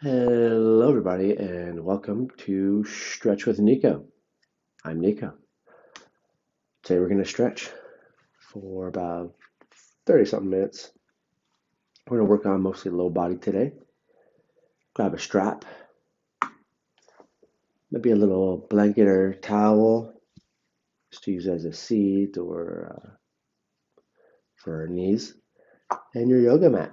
Hello, everybody, and welcome to Stretch with Nico. I'm Nico. Today we're going to stretch for about 30 something minutes. We're going to work on mostly low body today. Grab a strap, maybe a little blanket or towel, just to use as a seat or for our knees, and your yoga mat.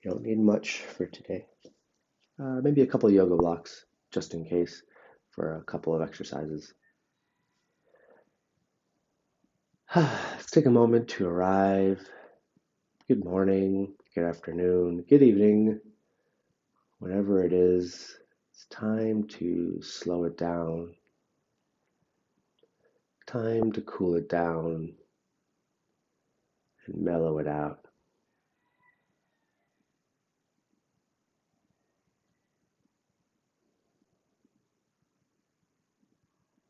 You don't need much for today. Maybe a couple of yoga blocks, just in case, for a couple of exercises. Let's take a moment to arrive. Good morning, good afternoon, good evening, whatever it is. It's time to slow it down, time to cool it down and mellow it out.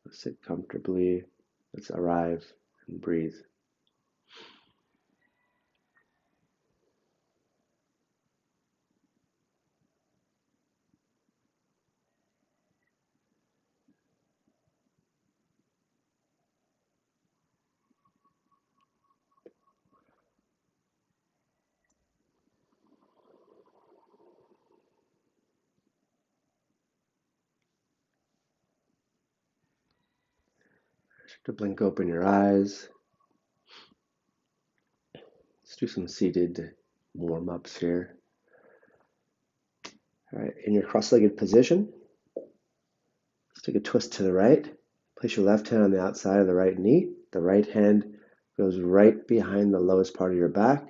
Let's sit comfortably. Let's arrive and breathe. Start to blink open your eyes. Let's do some seated warm-ups here. All right, in your cross-legged position, let's take a twist to the right. Place your left hand on the outside of the right knee. The right hand goes right behind the lowest part of your back.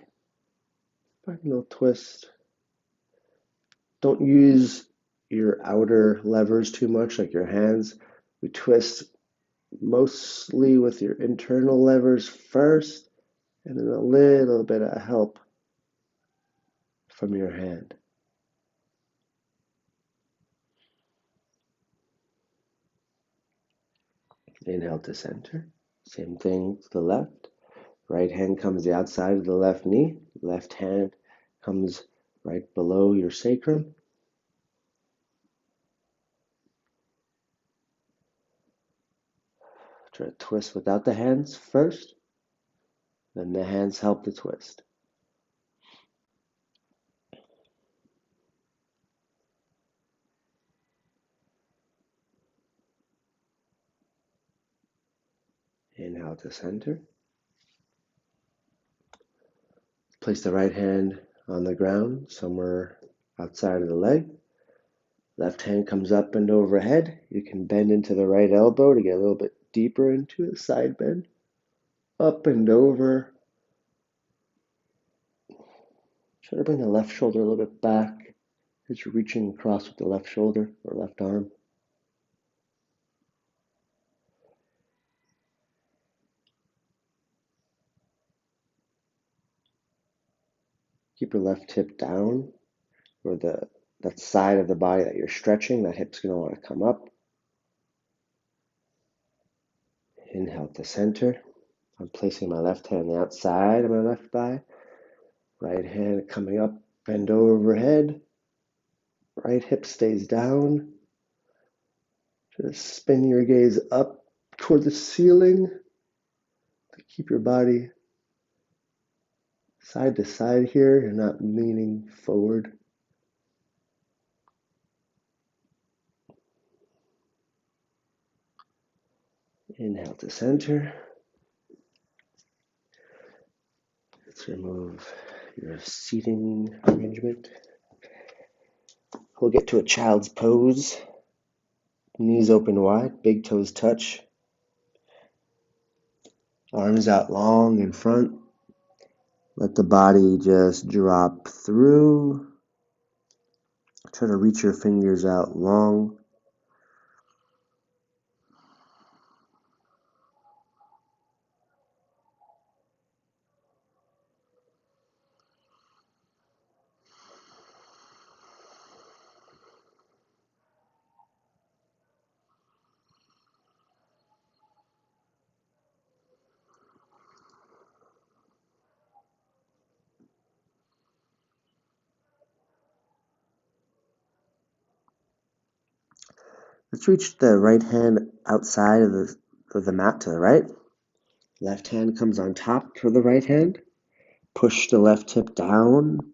Back a little twist. Don't use your outer levers too much, like your hands. We twist mostly with your internal levers first, and then a little bit of help from your hand. Inhale to center. Same thing to the left. Right hand comes the outside of the left knee. Left hand comes right below your sacrum. Try to twist without the hands first, then the hands help the twist. Inhale to center. Place the right hand on the ground, somewhere outside of the leg. Left hand comes up and overhead. You can bend into the right elbow to get a little bit deeper into a side bend. Up and over. Try to bring the left shoulder a little bit back as you're reaching across with the left shoulder or left arm. Keep your left hip down, or that side of the body that you're stretching, that hip's going to want to come up. Inhale to center. I'm placing my left hand on the outside of my left thigh. Right hand coming up, bend overhead. Right hip stays down. Just spin your gaze up toward the ceiling to keep your body side to side here. You're not leaning forward. Inhale to center. Let's remove your seating arrangement. We'll get to a child's pose. Knees open wide, big toes touch. Arms out long in front. Let the body just drop through. Try to reach your fingers out long. Let's reach the right hand outside of the mat to the right. Left hand comes on top for the right hand. Push the left hip down,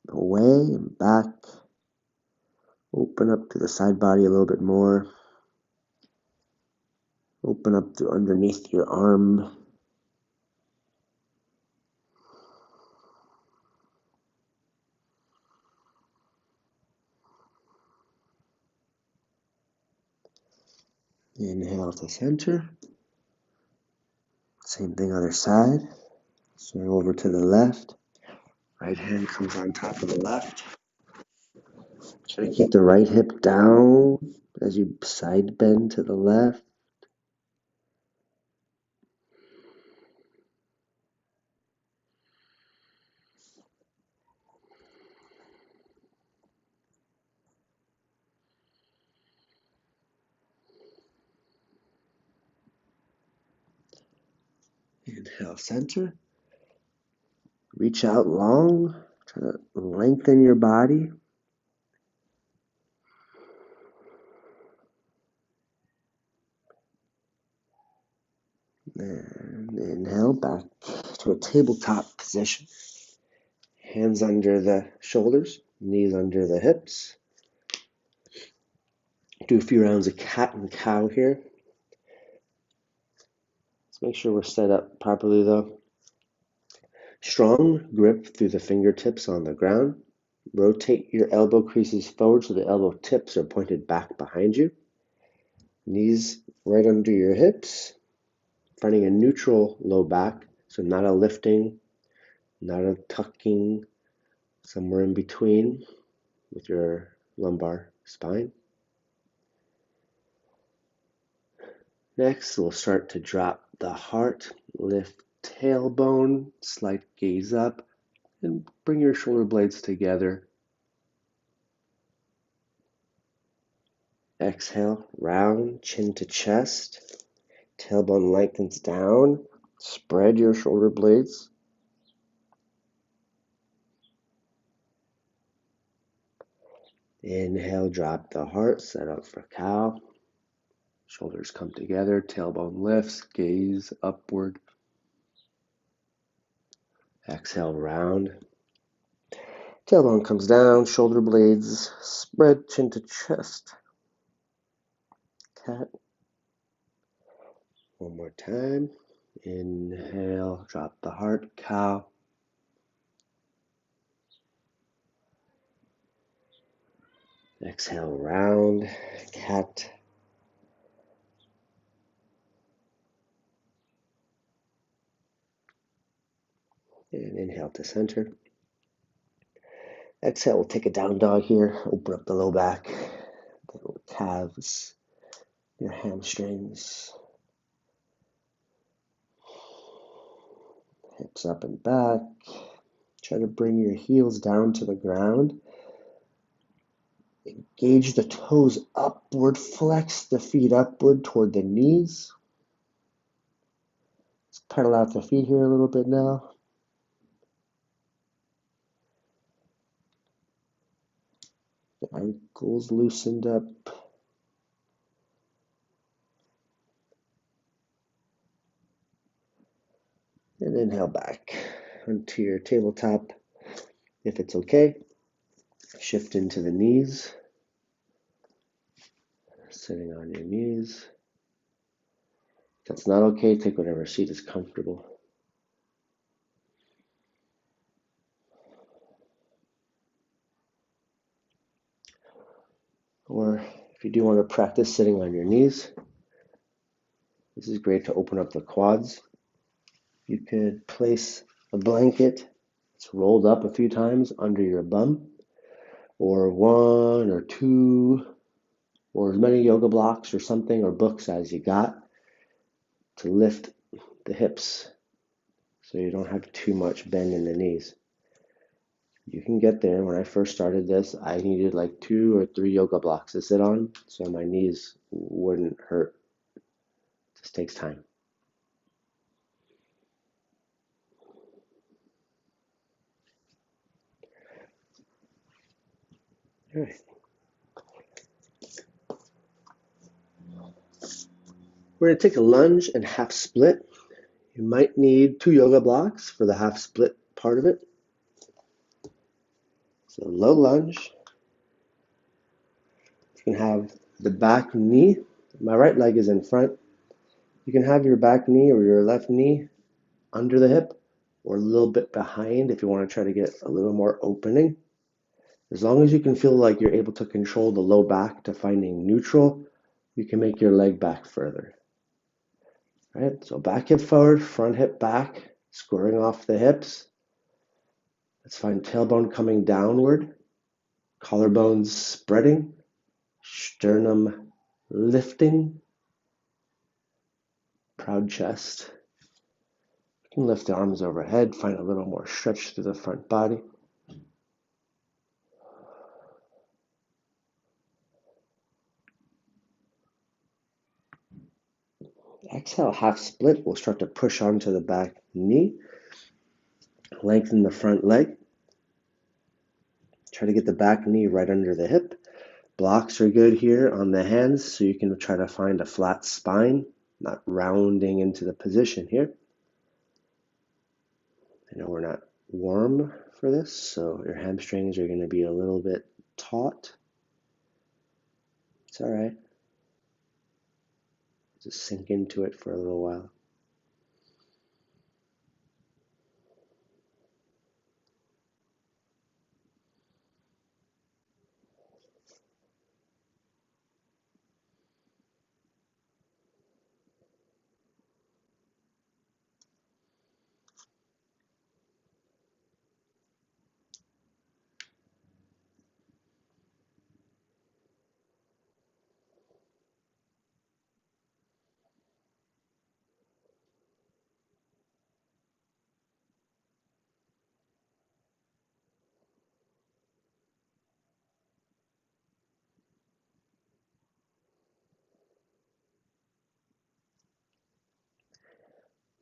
away and back. Open up to the side body a little bit more. Open up to underneath your arm. Inhale to center. Same thing other side. Swing over to the left. Right hand comes on top of the left. Try to keep the right hip down as you side bend to the left. Inhale, center. Reach out long. Try to lengthen your body. And inhale back to a tabletop position. Hands under the shoulders, knees under the hips. Do a few rounds of cat and cow here. Let's make sure we're set up properly though. Strong grip through the fingertips on the ground. Rotate your elbow creases forward so the elbow tips are pointed back behind you. Knees right under your hips. Finding a neutral low back, so not a lifting, not a tucking, somewhere in between with your lumbar spine. Next, we'll start to drop the heart, lift tailbone, slight gaze up, and bring your shoulder blades together. Exhale, round, chin to chest, tailbone lengthens down, spread your shoulder blades. Inhale, drop the heart, set up for cow. Shoulders come together, tailbone lifts, gaze upward. Exhale, round. Tailbone comes down, shoulder blades spread, chin to chest. Cat. One more time. Inhale, drop the heart, cow. Exhale, round, cat. And inhale to center. Exhale, we'll take a down dog here. Open up the low back, the calves, your hamstrings, hips up and back. Try to bring your heels down to the ground. Engage the toes upward, flex the feet upward toward the knees. Let's pedal out the feet here a little bit now. The ankles loosened up. And inhale back onto your tabletop. If it's okay, shift into the knees. Sitting on your knees. If that's not okay, take whatever seat is comfortable. Or if you do want to practice sitting on your knees, this is great to open up the quads. You could place a blanket that's rolled up a few times under your bum, or one or two, or as many yoga blocks or something, or books as you got to lift the hips so you don't have too much bend in the knees. You can get there. When I first started this, I needed like 2 or 3 yoga blocks to sit on so my knees wouldn't hurt. It just takes time. All right. We're going to take a lunge and half split. You might need 2 yoga blocks for the half split part of it. So low lunge. You can have the back knee. My right leg is in front. You can have your back knee or your left knee under the hip or a little bit behind if you want to try to get a little more opening. As long as you can feel like you're able to control the low back to finding neutral, you can make your leg back further. All right, so back hip forward, front hip back, squaring off the hips. Let's find tailbone coming downward, collarbones spreading, sternum lifting, proud chest. You can lift the arms overhead, find a little more stretch through the front body. Exhale, half split. We'll start to push onto the back knee. Lengthen the front leg. Try to get the back knee right under the hip. Blocks are good here on the hands, so you can try to find a flat spine, not rounding into the position here. I know we're not warm for this, so your hamstrings are going to be a little bit taut. It's all right. Just sink into it for a little while.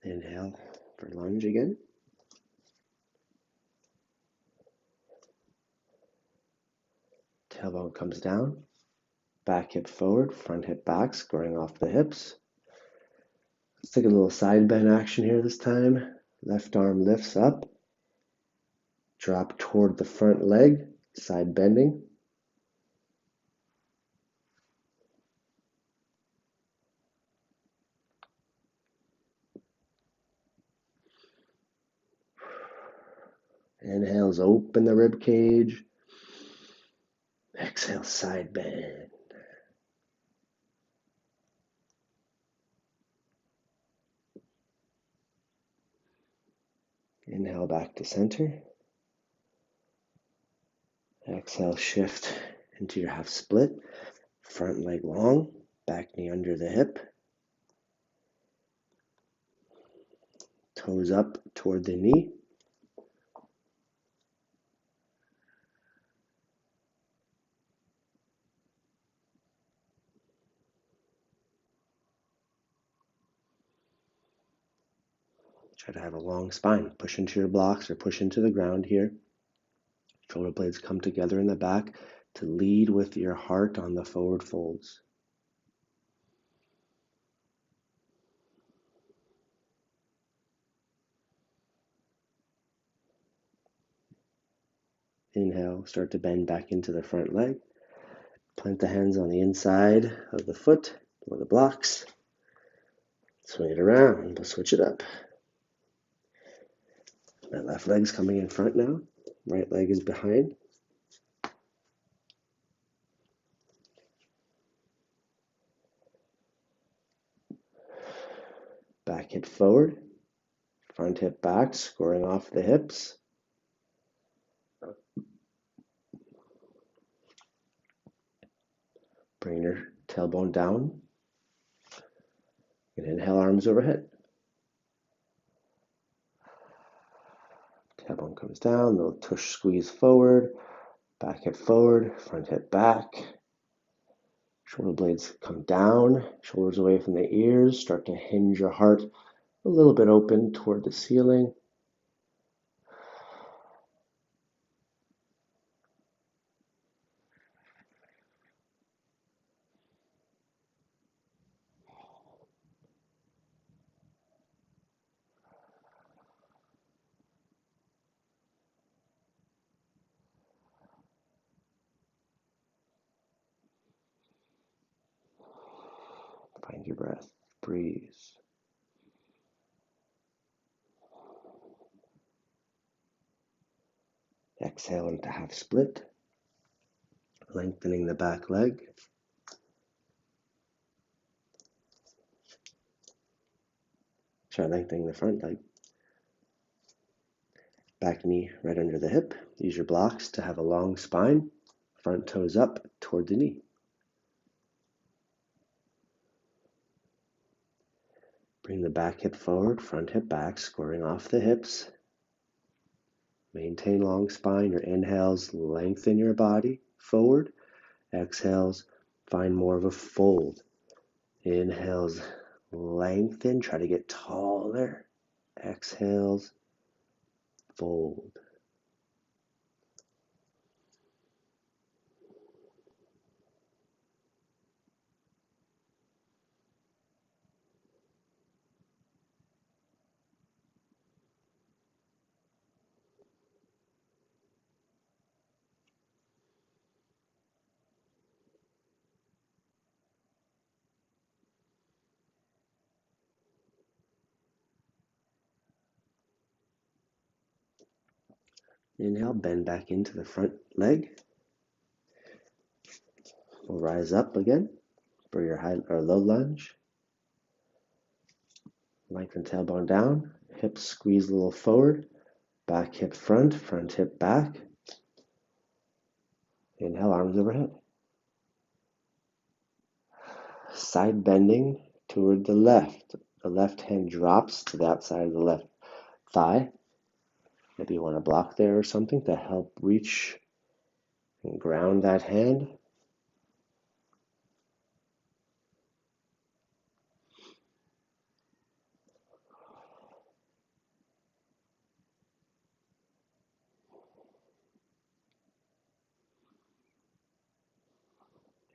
Inhale for lunge again. Tailbone comes down. Back hip forward, front hip back, squaring off the hips. Let's take a little side bend action here this time. Left arm lifts up. Drop toward the front leg, side bending. Inhales, open the rib cage. Exhale, side bend. Inhale back to center. Exhale, shift into your half split. Front leg long, back knee under the hip. Toes up toward the knee. Try to have a long spine. Push into your blocks or push into the ground here. Shoulder blades come together in the back to lead with your heart on the forward folds. Inhale, start to bend back into the front leg. Plant the hands on the inside of the foot or the blocks. Swing it around, we'll switch it up. That left leg's coming in front now. Right leg is behind. Back hip forward. Front hip back, scoring off the hips. Bring your tailbone down. And inhale, arms overhead. Tailbone comes down, little tush squeeze forward. Back hip forward, front hip back. Shoulder blades come down, shoulders away from the ears. Start to hinge your heart a little bit open toward the ceiling. Take your breath. Breathe. Exhale into half split, lengthening the back leg. Try lengthening the front leg. Back knee right under the hip. Use your blocks to have a long spine. Front toes up toward the knee. Bring the back hip forward, front hip back, squaring off the hips. Maintain long spine. Your inhales, lengthen your body forward. Exhales, find more of a fold. Inhales, lengthen, try to get taller. Exhales, fold. Inhale, bend back into the front leg. We'll rise up again for your high or low lunge. Lengthen tailbone down, hips squeeze a little forward, back hip front, front hip back. Inhale, arms overhead. Side bending toward the left. The left hand drops to the outside of the left thigh. Maybe you want to block there or something to help reach and ground that hand.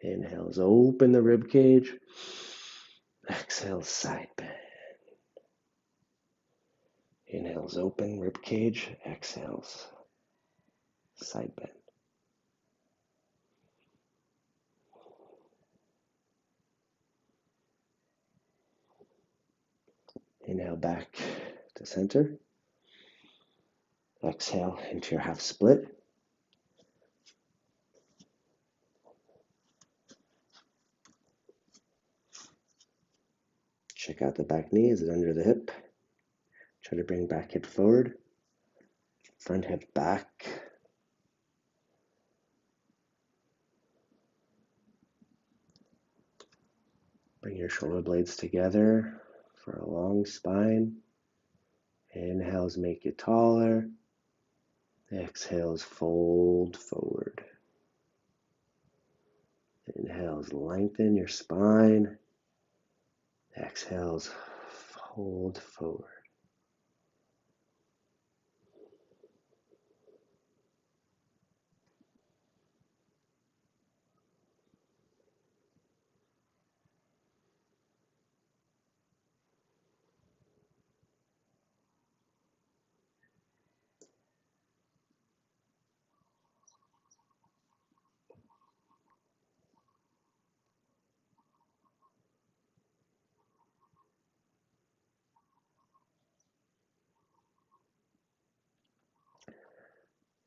Inhales, open the rib cage. Exhale, side bend. Inhales, open rib cage. Exhales, side bend. Inhale back to center. Exhale into your half split. Check out the back knee. Is it under the hip? Try to bring back hip forward. Front hip back. Bring your shoulder blades together for a long spine. Inhales make you taller. Exhales fold forward. Inhales lengthen your spine. Exhales fold forward.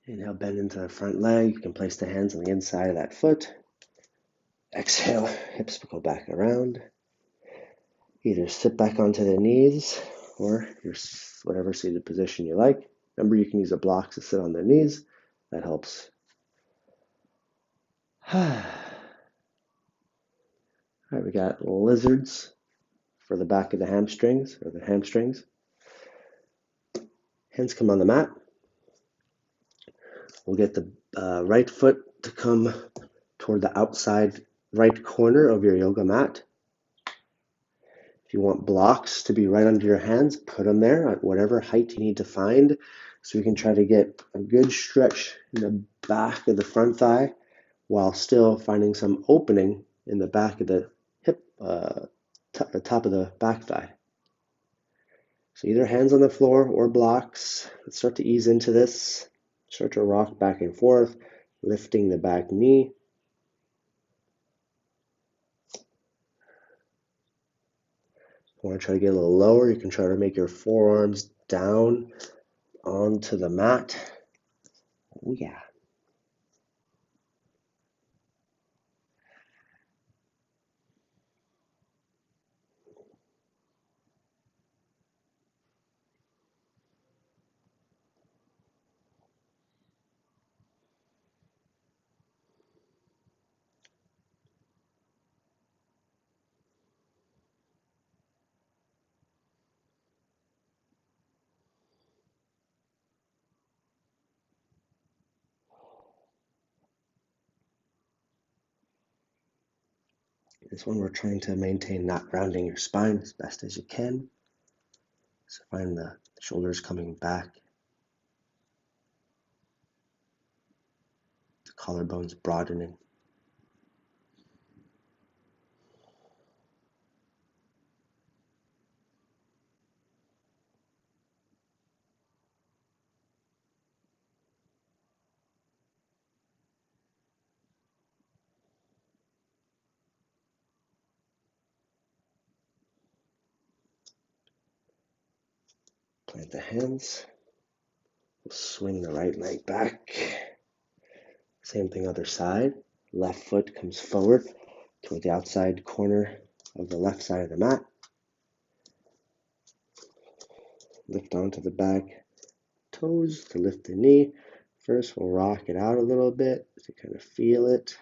Inhale, bend into the front leg. You can place the hands on the inside of that foot. Exhale, hips go back around. Either sit back onto the knees or your whatever seated position you like. Remember, you can use a block to sit on the knees. That helps. All right, we got lizards for the back of the hamstrings or the hamstrings. Hands come on the mat. We'll get the right foot to come toward the outside right corner of your yoga mat. If you want blocks to be right under your hands, put them there at whatever height you need to find. So we can try to get a good stretch in the back of the front thigh while still finding some opening in the back of the hip, the top of the back thigh. So either hands on the floor or blocks. Let's start to ease into this. Start to rock back and forth, lifting the back knee. If you want to try to get a little lower, you can try to make your forearms down onto the mat. Oh yeah. This one we're trying to maintain not rounding your spine as best as you can. So find the shoulders coming back, the collarbones broadening. Plant the hands. We'll swing the right leg back. Same thing other side. Left foot comes forward toward the outside corner of the left side of the mat. Lift onto the back toes to lift the knee. First, we'll rock it out a little bit to kind of feel it.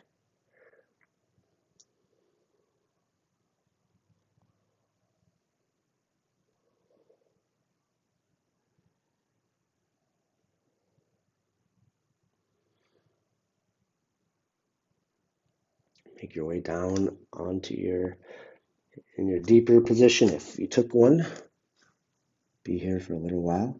Make your way down onto in your deeper position if you took one. Be here for a little while.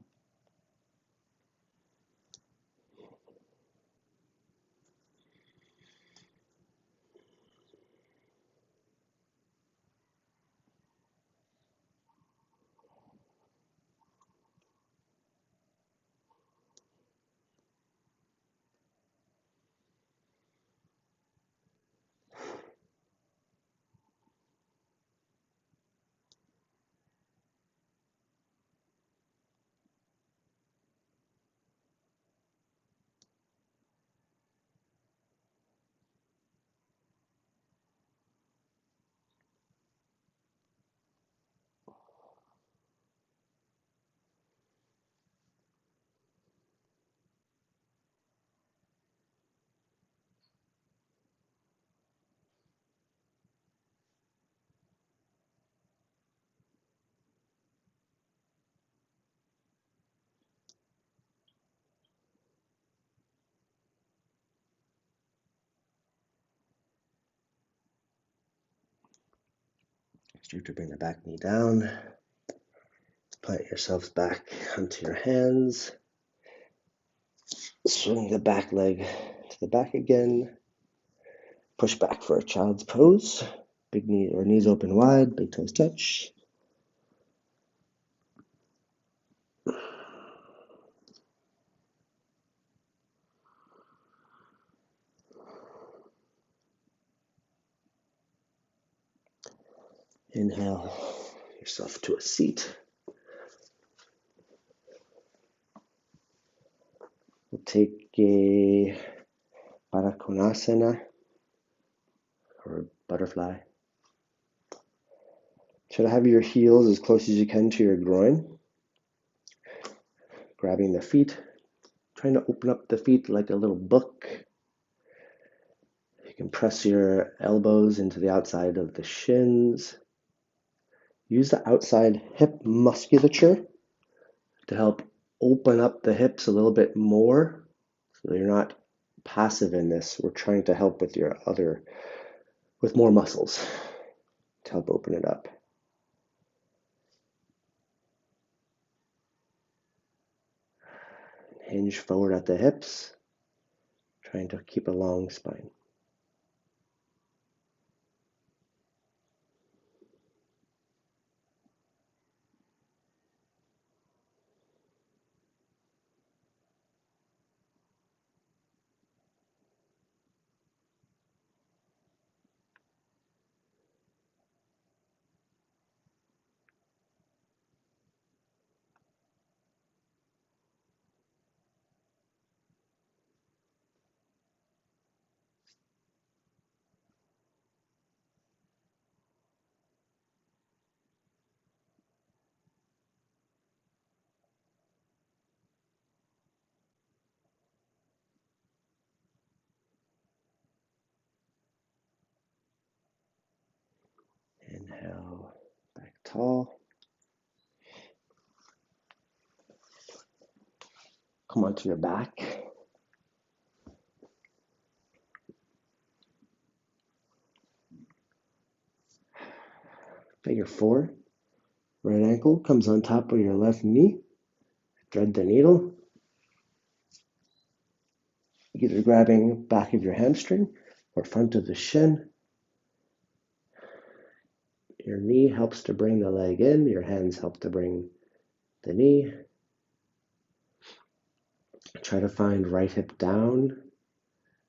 Start to bring the back knee down. Plant yourselves back onto your hands. Swing the back leg to the back again. Push back for a child's pose. Big knee or knees open wide, big toes touch. Inhale yourself to a seat. We'll take a Parakonasana or butterfly. Try to have your heels as close as you can to your groin. Grabbing the feet, trying to open up the feet like a little book. You can press your elbows into the outside of the shins. Use the outside hip musculature to help open up the hips a little bit more so you're not passive in this. We're trying to help with more muscles to help open it up. Hinge forward at the hips, trying to keep a long spine. tall. Come onto your back. Figure 4. Right ankle comes on top of your left knee. Thread the needle. Either grabbing back of your hamstring or front of the shin. Your knee helps to bring the leg in. Your hands help to bring the knee. Try to find right hip down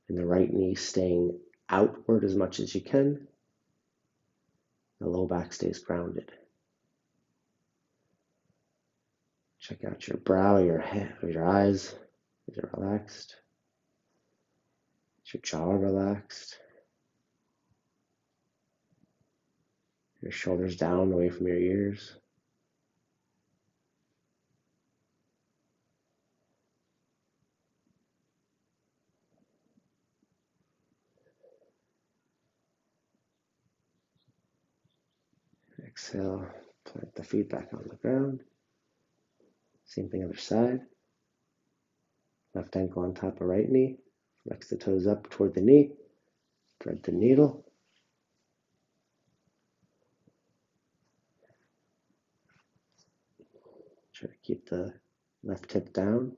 and the right knee staying outward as much as you can. The low back stays grounded. Check out your brow, your head, your eyes. Is it relaxed? Is your jaw relaxed? Your shoulders down away from your ears. Exhale, plant the feet back on the ground. Same thing other side. Left ankle on top of right knee. Flex the toes up toward the knee. Thread the needle. Try to keep the left hip down.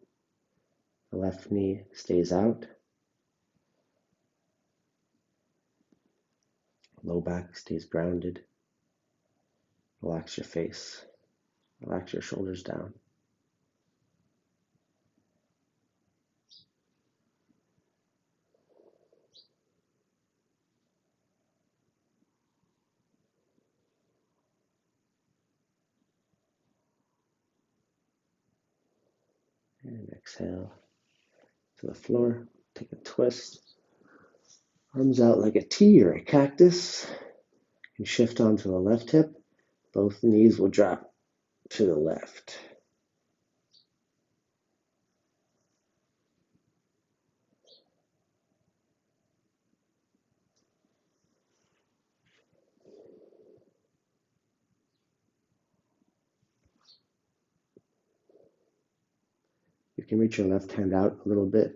The left knee stays out. Low back stays grounded. Relax your face. Relax your shoulders down. And exhale to the floor. Take a twist. Arms out like a T or a cactus. And shift onto the left hip. Both knees will drop to the left. You can reach your left hand out a little bit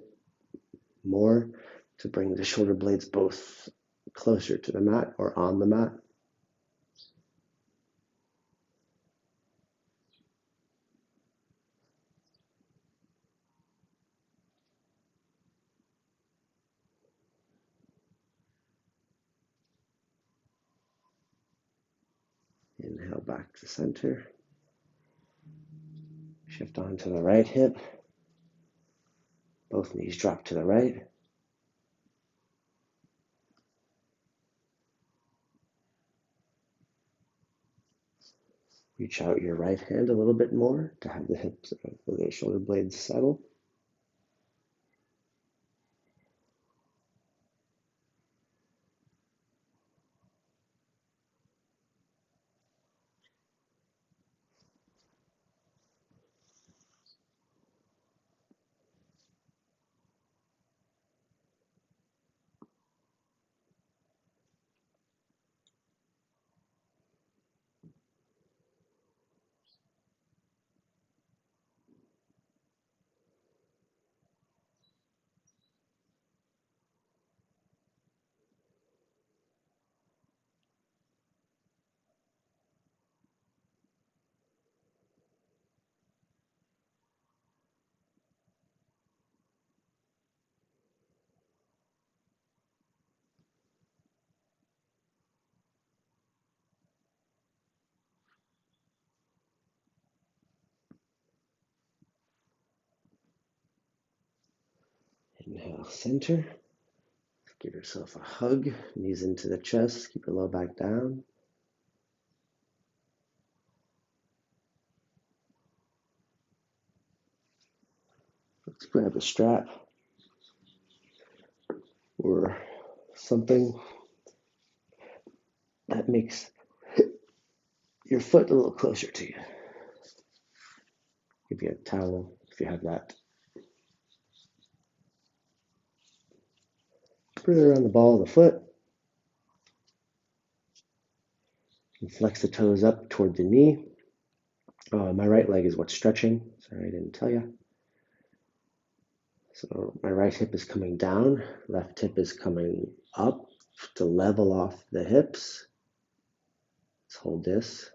more to bring the shoulder blades both closer to the mat or on the mat. Inhale back to center. Shift on to the right hip. Both knees drop to the right. Reach out your right hand a little bit more to have the hips, the shoulder blades settle. Inhale, center. Give yourself a hug. Knees into the chest. Keep your low back down. Let's grab a strap or something that makes your foot a little closer to you. Give you a towel if you have that. Put it around the ball of the foot. And Flex the toes up toward the knee. My right leg is what's stretching. Sorry, I didn't tell you. So my right hip is coming down, left hip is coming up to level off the hips. Let's hold this.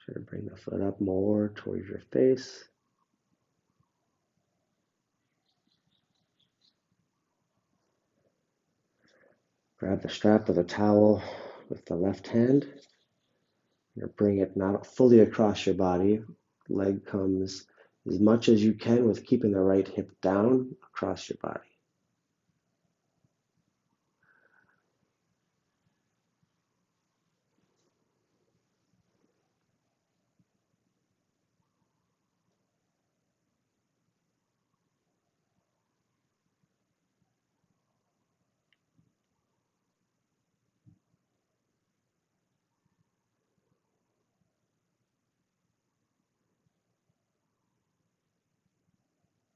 Try to bring the foot up more towards your face. Grab the strap of a towel with the left hand. Bring it not fully across your body. Leg comes as much as you can with keeping the right hip down across your body.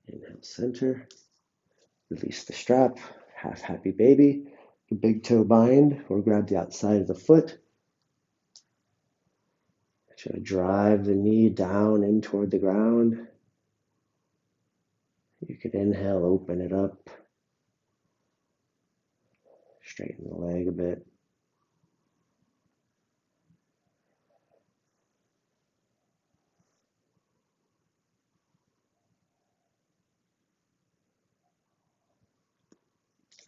Inhale, center. Release the strap. Half happy baby. Big toe bind or grab the outside of the foot. Try to drive the knee down in toward the ground. You could inhale, open it up. Straighten the leg a bit.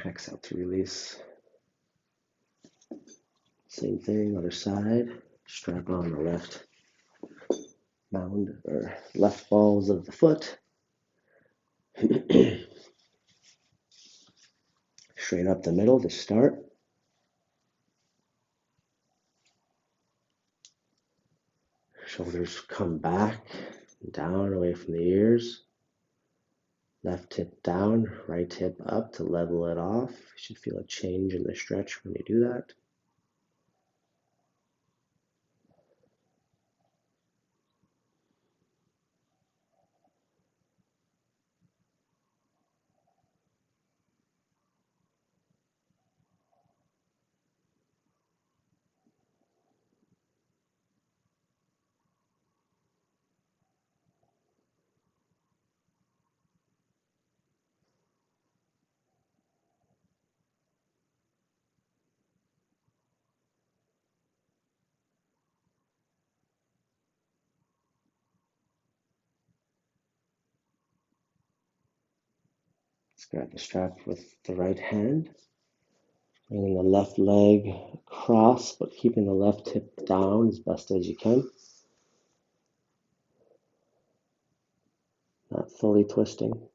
Exhale to release. Same thing, other side. Strap on the left mound or left balls of the foot. Straight up the middle to start. Shoulders come back, down, away from the ears. Left hip down, right hip up to level it off. You should feel a change in the stretch when you do that. Let's grab the strap with the right hand. Bringing the left leg across, but keeping the left hip down as best as you can. Not fully twisting.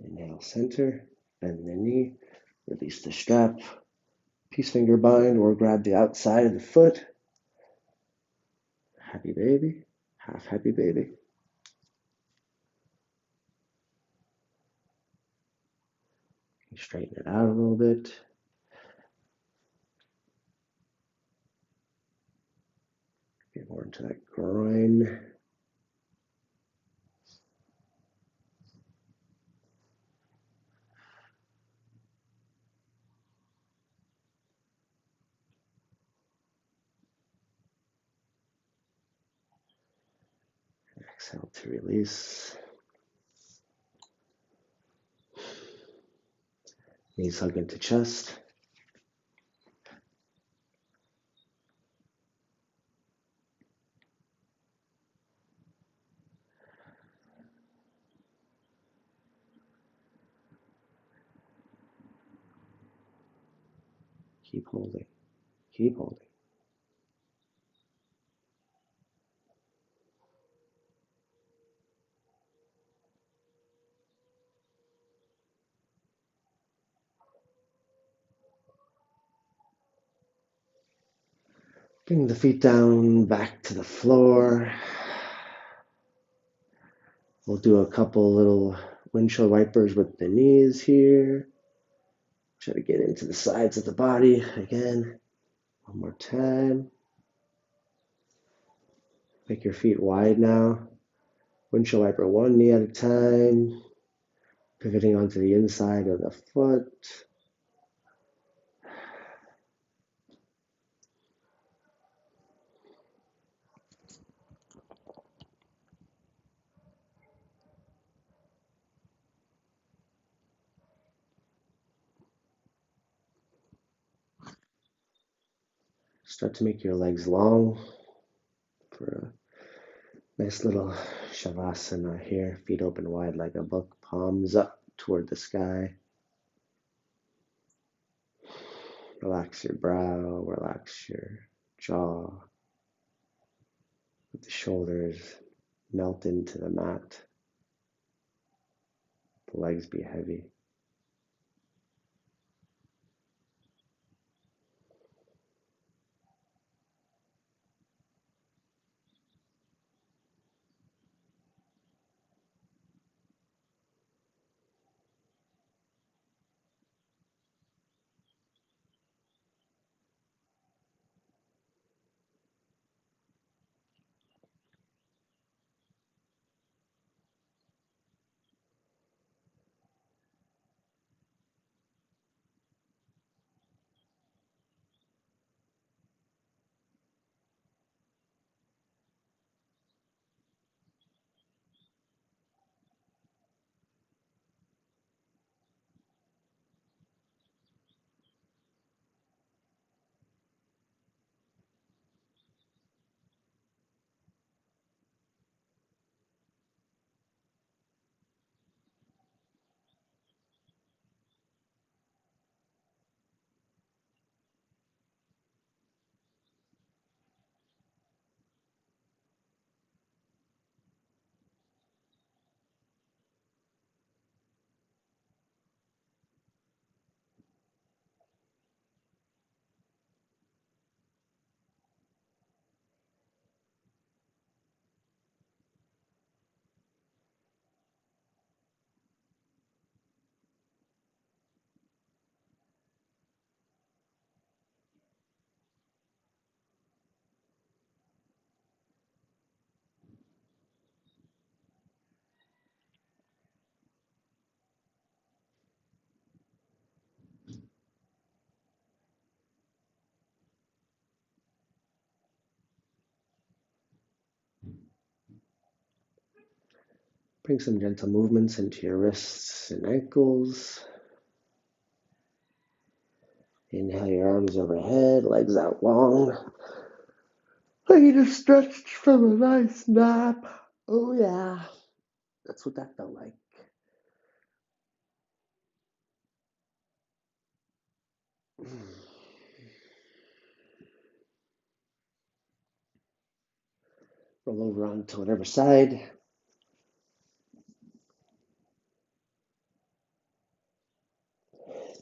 Inhale, center, bend the knee, release the strap, peace finger bind or grab the outside of the foot. Happy baby, half happy baby. Straighten it out a little bit. Get more into that groin. Exhale to release. Knees hug into chest. Keep holding. Keep holding. Bring the feet down back to the floor. We'll do a couple little windshield wipers with the knees here. Try to get into the sides of the body again. One more time. Make your feet wide now. Windshield wiper one knee at a time. Pivoting onto the inside of the foot. Start to make your legs long for a nice little shavasana here. Feet open wide like a book, palms up toward the sky. Relax your brow, relax your jaw. Let the shoulders melt into the mat. The legs be heavy. Bring some gentle movements into your wrists and ankles. Inhale your arms overhead, legs out long. Like you just stretched from a nice nap. Oh yeah, that's what that felt like. Roll over onto whatever side.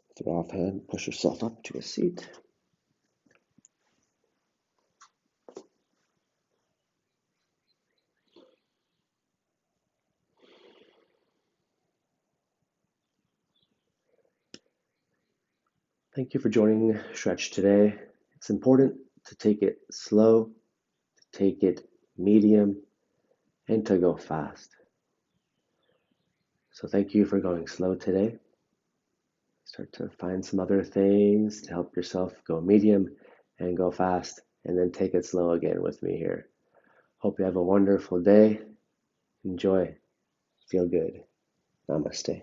With your offhand, push yourself up to a seat. Thank you for joining Stretch today. It's important to take it slow, to take it medium, and to go fast. So thank you for going slow today. Start to find some other things to help yourself go medium and go fast, and then take it slow again with me here. Hope you have a wonderful day. Enjoy. Feel good. Namaste.